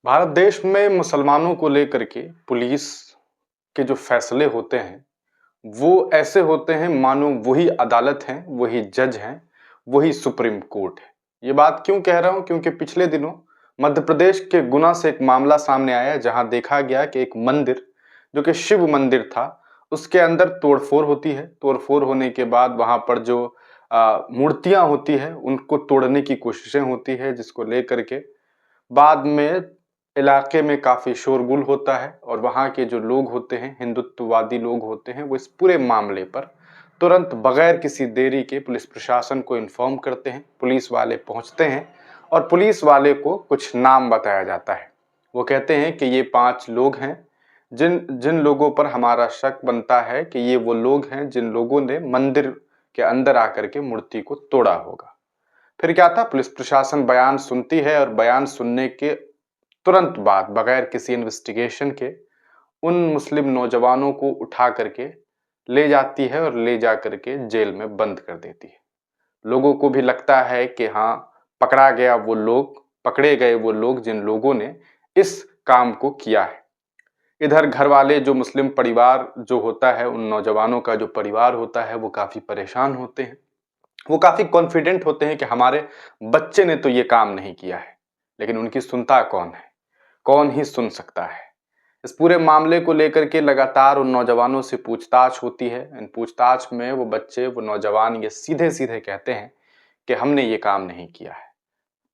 भारत देश में मुसलमानों को लेकर के पुलिस के जो फैसले होते हैं, वो ऐसे होते हैं मानो वही अदालत हैं, वही जज हैं, वही सुप्रीम कोर्ट है। ये बात क्यों कह रहा हूँ? क्योंकि पिछले दिनों मध्य प्रदेश के गुना से एक मामला सामने आया जहाँ देखा गया कि एक मंदिर, जो कि शिव मंदिर था, उसके अंदर तोड़फोड़ होती है। तोड़फोड़ होने के बाद वहाँ पर जो मूर्तियाँ होती हैं, उनको तोड़ने की कोशिशें होती है, जिसको लेकर के बाद में इलाके में काफ़ी शोरगुल होता है और वहाँ के जो लोग होते हैं, हिंदुत्ववादी लोग होते हैं, वो इस पूरे मामले पर तुरंत बगैर किसी देरी के पुलिस प्रशासन को इन्फॉर्म करते हैं। पुलिस वाले पहुँचते हैं और पुलिस वाले को कुछ नाम बताया जाता है। वो कहते हैं कि ये 5 लोग हैं, जिन जिन लोगों पर हमारा शक बनता है कि ये वो लोग हैं, जिन लोगों ने मंदिर के अंदर आकर के मूर्ति को तोड़ा होगा। फिर क्या था, पुलिस प्रशासन बयान सुनती है और बयान सुनने के तुरंत बाद बगैर किसी इन्वेस्टिगेशन के उन मुस्लिम नौजवानों को उठा करके ले जाती है और ले जा करके जेल में बंद कर देती है। लोगों को भी लगता है कि हाँ, पकड़े गए वो लोग जिन लोगों ने इस काम को किया है। इधर घर वाले जो मुस्लिम परिवार जो होता है, उन नौजवानों का जो परिवार होता है, वो काफ़ी परेशान होते हैं। वो काफ़ी कॉन्फिडेंट होते हैं कि हमारे बच्चे ने तो ये काम नहीं किया है, लेकिन उनकी सुनता कौन है? कौन ही सुन सकता है? इस पूरे मामले को लेकर के लगातार उन नौजवानों से पूछताछ होती है। इन पूछताछ में वो बच्चे, वो नौजवान ये सीधे-सीधे कहते हैं कि हमने ये काम नहीं किया है।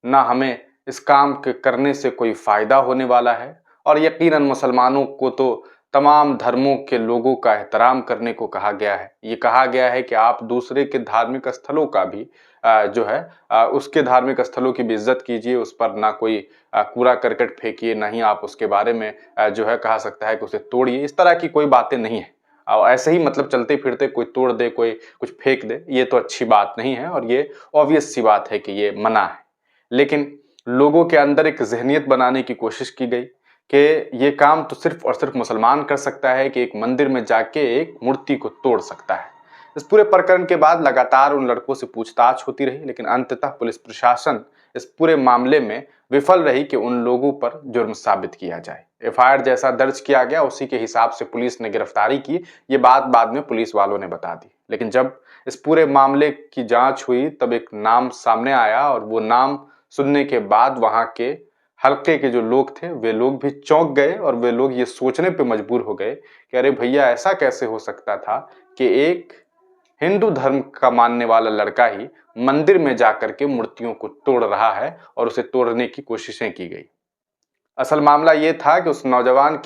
ना हमें इस काम के करने से कोई फ़ायदा होने वाला है और यकीनन मुसलमानों को तो तमाम धर्मों के लोगों का एहतराम करने को कहा गया है। ये कहा गया है कि आप दूसरे के धार्मिक स्थलों का भी जो है उसके धार्मिक स्थलों की भी इज़्ज़त कीजिए, उस पर ना कोई कूड़ा-करकट फेंकिए, ना ही आप उसके बारे में जो है कहा सकता है कि उसे तोड़िए। इस तरह की कोई बातें नहीं हैं। ऐसे ही मतलब चलते-फिरते कोई तोड़ दे, कोई कुछ फेंक दे, ये तो अच्छी बात नहीं है और ये ऑब्वियस सी बात है कि ये मना है। लेकिन लोगों के अंदर एक ज़हनियत बनाने की कोशिश की गई कि ये काम तो सिर्फ़ और सिर्फ़ मुसलमान कर सकता है कि एक मंदिर में जाके एक मूर्ति को तोड़ सकता है। इस पूरे प्रकरण के बाद लगातार उन लड़कों से पूछताछ होती रही, लेकिन अंततः पुलिस प्रशासन इस पूरे मामले में विफल रही कि उन लोगों पर जुर्म साबित किया जाए। एफआईआर जैसा दर्ज किया गया, उसी के हिसाब से पुलिस ने गिरफ्तारी की। ये बात बाद में पुलिस वालों ने बता दी। लेकिन जब इस पूरे मामले की जाँच हुई, तब एक नाम सामने आया और वो नाम सुनने के बाद वहाँ के हल्के के जो लोग थे, वे लोग भी चौंक गए और वे लोग ये सोचने पे मजबूर हो गए कि अरे भैया, ऐसा कैसे हो सकता था कि एक हिंदू धर्म का मानने वाला लड़का ही मंदिर में जाकर के मूर्तियों को तोड़ रहा है और उसे तोड़ने की कोशिशें की गई। असल मामला ये था कि उस नौजवान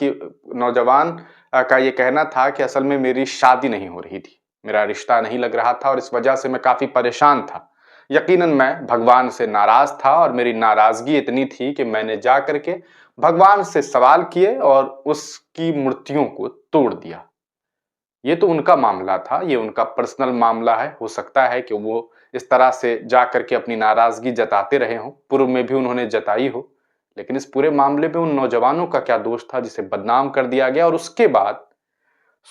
का ये कहना था कि असल में मेरी शादी नहीं हो रही थी। मेरा रिश्ता नहीं लग रहा था और इस वजह से मैं काफ़ी परेशान था। यकीनन मैं भगवान से नाराज़ था और मेरी नाराज़गी इतनी थी कि मैंने जा कर के भगवान से सवाल किए और उसकी मूर्तियों को तोड़ दिया। ये तो उनका मामला था, ये उनका पर्सनल मामला है। हो सकता है कि वो इस तरह से जा कर के अपनी नाराज़गी जताते रहे हों, पूर्व में भी उन्होंने जताई हो। लेकिन इस पूरे मामले में उन नौजवानों का क्या दोष था जिसे बदनाम कर दिया गया और उसके बाद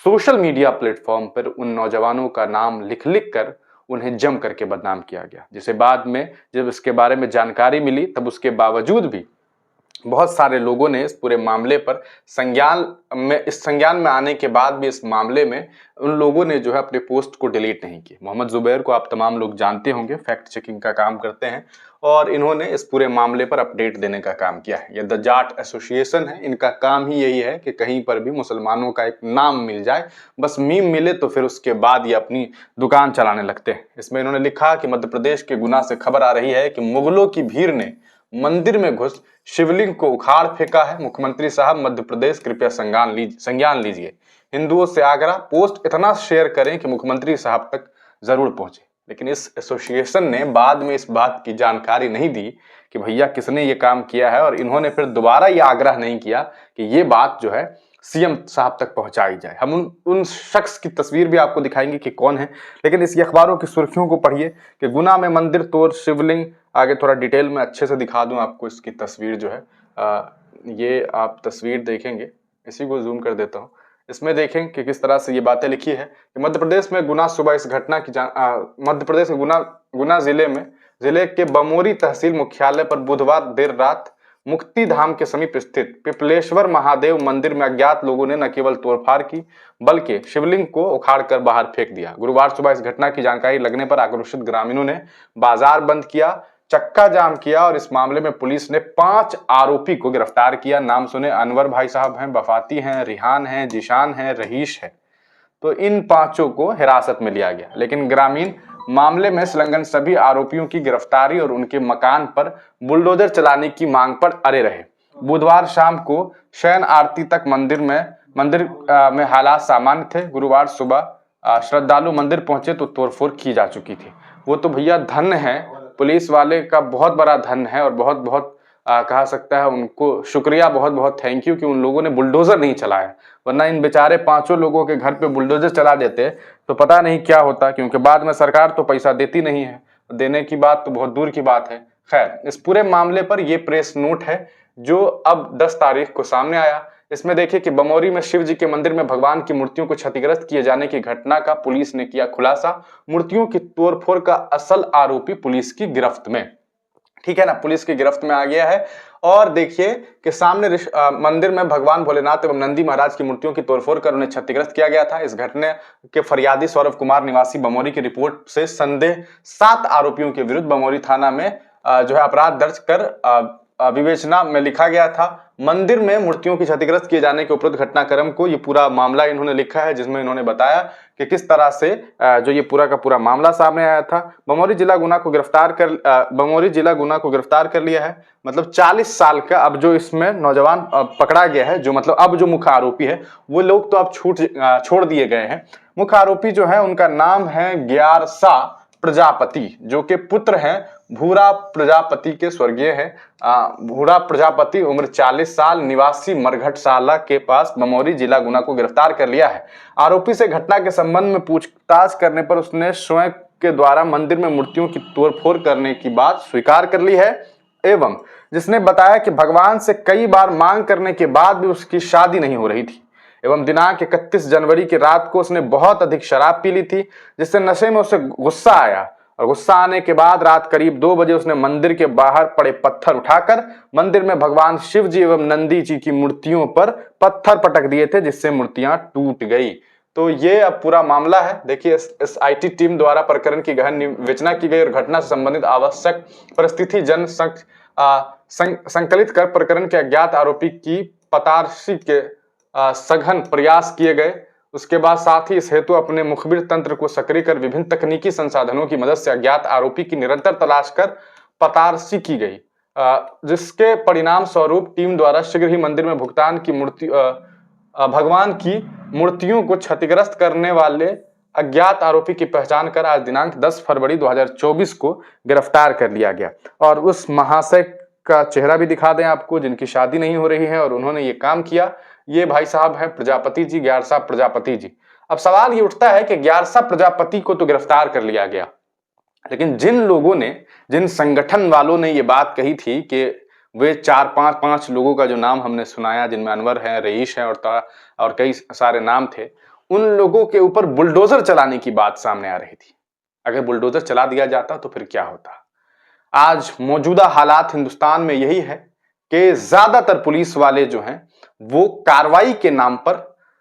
सोशल मीडिया प्लेटफ़ॉर्म पर उन नौजवानों का नाम लिख-लिख कर उन्हें जम करके बदनाम किया गया। जिसे बाद में जब इसके बारे में जानकारी मिली, तब उसके बावजूद भी बहुत सारे लोगों ने इस पूरे मामले पर संज्ञान में आने के बाद भी इस मामले में उन लोगों ने जो है अपने पोस्ट को डिलीट नहीं किए। मोहम्मद ज़ुबैर को आप तमाम लोग जानते होंगे, फैक्ट चेकिंग का काम करते हैं और इन्होंने इस पूरे मामले पर अपडेट देने का काम किया है। ये द जाट एसोसिएशन है, इनका काम ही यही है कि कहीं पर भी मुसलमानों का एक नाम मिल जाए, बस मीम मिले तो फिर उसके बाद ये अपनी दुकान चलाने लगते हैं। इसमें इन्होंने लिखा कि मध्य प्रदेश के गुना से खबर आ रही है कि मुगलों की भीड़ ने मंदिर में घुस शिवलिंग को उखाड़ फेंका है। मुख्यमंत्री साहब मध्य प्रदेश कृपया संज्ञान लीजिए। हिंदुओं से आग्रह, पोस्ट इतना शेयर करें कि मुख्यमंत्री साहब तक जरूर पहुंचे। लेकिन इस एसोसिएशन ने बाद में इस बात की जानकारी नहीं दी कि भैया किसने ये काम किया है और इन्होंने फिर दोबारा ये आग्रह नहीं किया कि ये बात जो है सीएम साहब तक पहुंचाई जाए। हम उन शख्स की तस्वीर भी आपको दिखाएंगे कि कौन है, लेकिन इस अखबारों की सुर्खियों को पढ़िए कि गुना में मंदिर तोड़ शिवलिंग। आगे थोड़ा डिटेल में अच्छे से दिखा दूं आपको इसकी तस्वीर जो है। ये आप तस्वीर देखेंगे, इसी को जूम कर देता हूँ। इसमें देखें कि किस तरह से ये बातें लिखी है कि मध्य प्रदेश में गुना सुबह इस घटना की मध्य प्रदेश के गुना जिले के बमोरी तहसील मुख्यालय पर बुधवार देर रात मुक्ति धाम के समीप स्थित पिपलेश्वर महादेव मंदिर में अज्ञात लोगों ने न केवल तोड़फाड़ की बल्कि शिवलिंग को उखाड़कर बाहर फेंक दिया। गुरुवार सुबह इस घटना की जानकारी लगने पर आक्रोशित ग्रामीणों ने बाजार बंद किया, चक्का जाम किया और इस मामले में पुलिस ने 5 आरोपी को गिरफ्तार किया। नाम सुने, अनवर भाई साहब हैं, वफाती हैं, रिहान हैं, जीशान हैं, रहीश है। तो इन 5 को हिरासत में लिया गया, लेकिन ग्रामीण मामले में संलग्न सभी आरोपियों की गिरफ्तारी और उनके मकान पर बुलडोजर चलाने की मांग पर अड़े रहे। बुधवार शाम को शयन आरती तक मंदिर में हालात सामान्य थे। गुरुवार सुबह श्रद्धालु मंदिर पहुंचे तो तोड़फोड़ की जा चुकी थी। वो तो भैया धन है, पुलिस वाले का बहुत बड़ा धन है और बहुत बहुत कहा सकता है उनको शुक्रिया, बहुत बहुत थैंक यू कि उन लोगों ने बुलडोजर नहीं चलाया, वरना इन बेचारे 5 लोगों के घर पे बुलडोजर चला देते तो पता नहीं क्या होता, क्योंकि बाद में सरकार तो पैसा देती नहीं है, देने की बात तो बहुत दूर की बात है। खैर, इस पूरे मामले पर यह प्रेस नोट है जो अब 10 तारीख को सामने आया। इसमें देखिए कि बमौरी में शिव जी के मंदिर में भगवान की मूर्तियों को क्षतिग्रस्त किए जाने की घटना का पुलिस ने किया खुलासा। मूर्तियों की तोड़फोड़ का असल आरोपी पुलिस की गिरफ्त में, ठीक है ना, पुलिस की गिरफ्त में आ गया है। और देखिए कि सामने मंदिर में भगवान भोलेनाथ एवं नंदी महाराज की मूर्तियों की तोड़फोड़ कर उन्हें क्षतिग्रस्त किया गया था। इस घटना के फरियादी सौरभ कुमार निवासी बमौरी की रिपोर्ट से संदेह 7 आरोपियों के विरुद्ध बमौरी थाना में जो है अपराध दर्ज कर विवेचना में लिखा गया था। मंदिर में मूर्तियों की क्षतिग्रस्त किए जाने के उपरोक्त घटनाक्रम को ये पूरा मामला इन्होंने लिखा है, जिसमें इन्होंने बताया कि किस तरह से जो ये पूरा का पूरा मामला सामने आया था। बमौरी जिला गुना को गिरफ्तार कर लिया है। मतलब 40 साल का अब जो इसमें नौजवान पकड़ा गया है, जो मतलब अब जो मुख्य आरोपी है, वो लोग तो अब छोड़ दिए गए हैं। मुख्य आरोपी जो है उनका नाम है ग्यारसा प्रजापति, जो कि पुत्र हैं भूरा प्रजापति के, स्वर्गीय है भूरा प्रजापति, उम्र 40 साल, निवासी मरघटशाला के पास बमौरी जिला गुना को गिरफ्तार कर लिया है। आरोपी से घटना के संबंध में पूछताछ करने पर उसने स्वयं के द्वारा मंदिर में मूर्तियों की तोड़फोड़ करने की बात स्वीकार कर ली है एवं जिसने बताया कि भगवान से कई बार मांग करने के बाद भी उसकी शादी नहीं हो रही थी एवं दिनांक 31 जनवरी की रात को उसने बहुत अधिक शराब पी ली थी, जिससे नशे में उसे गुस्सा आया और गुस्सा आने के बाद रात करीब 2 बजे उसने मंदिर के बाहर पड़े पत्थर उठाकर मंदिर में भगवान शिव जी एवं नंदी जी की मूर्तियों पर पत्थर पटक दिए थे, जिससे मूर्तियां टूट गई। तो ये अब पूरा मामला है। देखिए, इस आईटी टीम द्वारा प्रकरण की गहन विवेचना की गई और घटना से संबंधित आवश्यक परिस्थिति संकलित कर प्रकरण के अज्ञात आरोपी की पतारसी के सघन प्रयास किए गए। उसके बाद साथ ही इस हेतु अपने मुखबिर तंत्र को सक्रिय कर विभिन्न तकनीकी संसाधनों की मदद से अज्ञात आरोपी की निरंतर तलाश कर पतारसी की गई, जिसके परिणाम स्वरूप टीम द्वारा शीघ्र ही मंदिर में भगवान की मूर्तियों को क्षतिग्रस्त करने वाले अज्ञात आरोपी की पहचान कर आज दिनांक 10 फरवरी 2024 को गिरफ्तार कर लिया गया। और उस महाशय का चेहरा भी दिखा दें आपको, जिनकी शादी नहीं हो रही है और उन्होंने ये काम किया। ये भाई साहब हैं प्रजापति जी, ग्यारसा प्रजापति जी। अब सवाल ये उठता है कि ग्यारसा प्रजापति को तो गिरफ्तार कर लिया गया, लेकिन जिन संगठन वालों ने ये बात कही थी कि वे 4-5 लोगों का जो नाम हमने सुनाया, जिनमें अनवर है, रईस है और कई सारे नाम थे, उन लोगों के ऊपर बुलडोजर चलाने की बात सामने आ रही थी। अगर बुलडोजर चला दिया जाता तो फिर क्या होता। आज मौजूदा हालात हिंदुस्तान में यही है कि ज्यादातर पुलिस वाले जो हैं वो कार्रवाई के नाम पर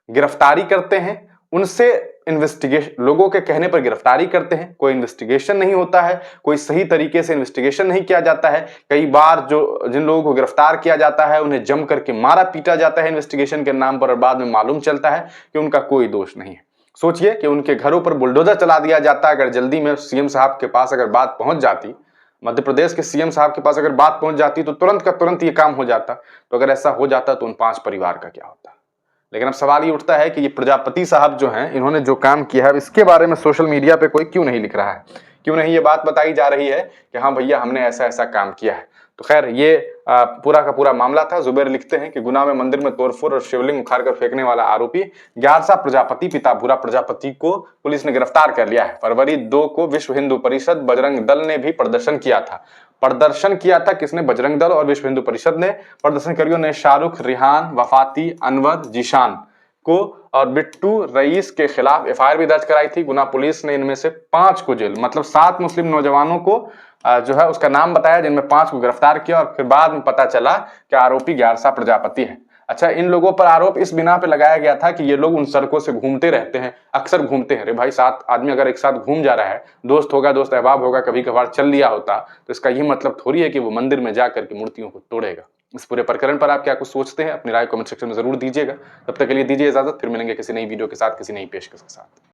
गिरफ्तारी करते हैं, उनसे इन्वेस्टिगेशन, लोगों के कहने पर गिरफ्तारी करते हैं, कोई इन्वेस्टिगेशन नहीं होता है, कोई सही तरीके से इन्वेस्टिगेशन नहीं किया जाता है। कई बार जिन लोगों को गिरफ्तार किया जाता है उन्हें जम करके मारा पीटा जाता है इन्वेस्टिगेशन के नाम पर, और बाद में मालूम चलता है कि उनका कोई दोष नहीं है। सोचिए कि उनके घरों पर बुलडोजर चला दिया जाता। अगर जल्दी में सीएम साहब के पास अगर बात पहुंच जाती, मध्य प्रदेश के सीएम साहब के पास अगर बात पहुंच जाती, तो तुरंत का तुरंत ये काम हो जाता। तो अगर ऐसा हो जाता तो उन 5 परिवार का क्या होता। लेकिन अब सवाल ये उठता है कि ये प्रजापति साहब जो हैं, इन्होंने जो काम किया है इसके बारे में सोशल मीडिया पे कोई क्यों नहीं लिख रहा है, क्यों नहीं ये बात बताई जा रही है कि हाँ भैया हमने ऐसा ऐसा काम किया है। तो खैर, ये पूरा का पूरा मामला था। जुबैर लिखते हैं कि गुना में मंदिर में तोड़फोड़ और शिवलिंग उखाड़कर फेंकने वाला आरोपी ग्यारसा प्रजापति पिता भूरा प्रजापति को पुलिस ने गिरफ्तार कर लिया है। फरवरी 2 को विश्व हिंदू परिषद बजरंग दल ने भी प्रदर्शन किया था। किसने? बजरंग दल और विश्व हिंदू परिषद ने। प्रदर्शनकारियों ने शाहरुख, रिहान, वफाती, अनवर, जीशान को और बिट्टू, रईस के खिलाफ एफआईआर भी दर्ज कराई थी। गुना पुलिस ने इनमें से 5 को जेल, मतलब 7 मुस्लिम नौजवानों को जो है उसका नाम बताया, जिनमें 5 को गिरफ्तार किया और फिर बाद में पता चला कि आरोपी ग्यारसा प्रजापति है। अच्छा, इन लोगों पर आरोप इस बिना पे लगाया गया था कि ये लोग उन सड़कों से घूमते रहते हैं, अक्सर घूमते हैं। अरे भाई, 7 आदमी अगर एक साथ घूम जा रहा है, दोस्त होगा, दोस्त अहबाब होगा, कभी-कभार चल लिया होता, तो इसका ये मतलब थोड़ी है कि वो मंदिर में जाकर के मूर्तियों को तोड़ेगा। इस पूरे प्रकरण पर आप क्या कुछ सोचते हैं? अपनी राय कमेंट सेक्शन में ज़रूर दीजिएगा। तब तक के लिए दीजिए इजाज़त, फिर मिलेंगे किसी नई वीडियो के साथ, किसी नई पेशकश के साथ।